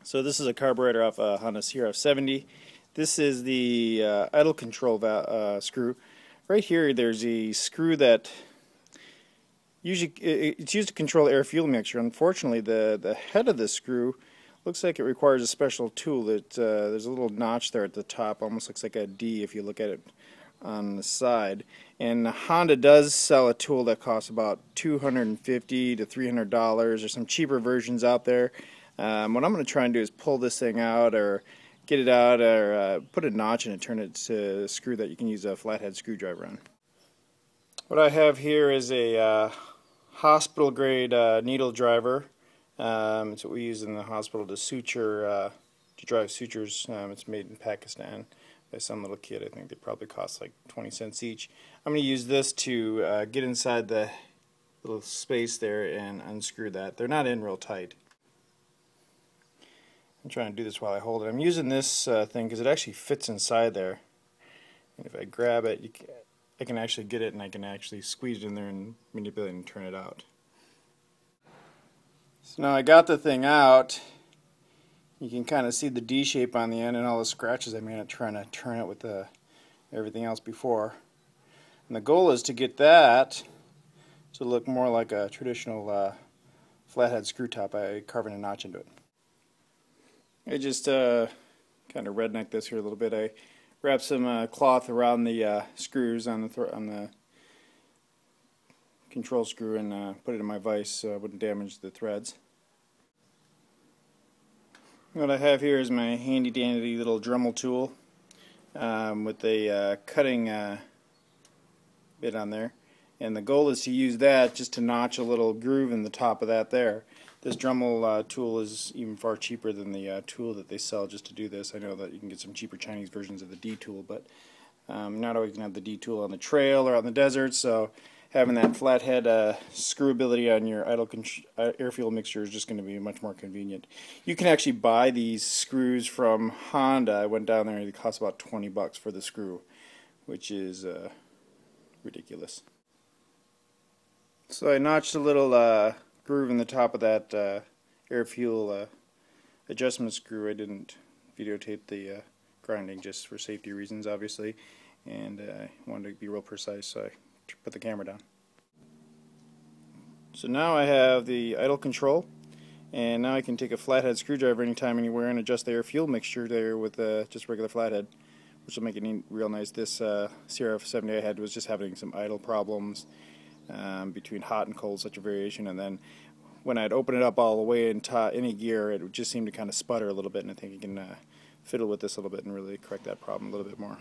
So this is a carburetor off a Honda CRF70. This is the idle control screw. Right here there's a screw that usually it's used to control air-fuel mixture. Unfortunately, the head of the screw looks like it requires a special tool. There's a little notch there at the top, almost looks like a D if you look at it on the side. And Honda does sell a tool that costs about $250 to $300. There's some cheaper versions out there. What I'm going to try and do is pull this thing out, or get it out, or put a notch in it, turn it to a screw that you can use a flathead screwdriver on. What I have here is a hospital grade needle driver. It's what we use in the hospital to suture, to drive sutures. It's made in Pakistan by some little kid. I think they probably cost like 20 cents each. I'm going to use this to get inside the little space there and unscrew that. They're not in real tight. I'm trying to do this while I hold it. I'm using this thing because it actually fits inside there. And if I grab it, I can actually get it, and I can actually squeeze it in there and manipulate it and turn it out. So now I got the thing out. You can kind of see the D shape on the end and all the scratches I made it trying to turn it with everything else before. And the goal is to get that to look more like a traditional flathead screw top by carving a notch into it. I just kind of redneck this here a little bit. I wrapped some cloth around the screws on the control screw and put it in my vise so it wouldn't damage the threads. What I have here is my handy dandy little Dremel tool with a cutting bit on there, and the goal is to use that just to notch a little groove in the top of that there. This Dremel tool is even far cheaper than the tool that they sell just to do this. I know that you can get some cheaper Chinese versions of the D tool, but not always going to have the D tool on the trail or on the desert, so having that flathead screwability on your idle air-fuel mixture is just going to be much more convenient. You can actually buy these screws from Honda. I went down there and it cost about 20 bucks for the screw, which is ridiculous. So I notched a little groove in the top of that air-fuel adjustment screw. I didn't videotape the grinding just for safety reasons, obviously, and I wanted to be real precise, so I put the camera down. So now I have the idle control, and now I can take a flathead screwdriver anytime, anywhere, and adjust the air-fuel mixture there with just regular flathead, which will make it real nice. This CRF70 I had was just having some idle problems between hot and cold, such a variation, and then when I'd open it up all the way into any gear, it would just seem to kind of sputter a little bit, and I think you can fiddle with this a little bit and really correct that problem a little bit more.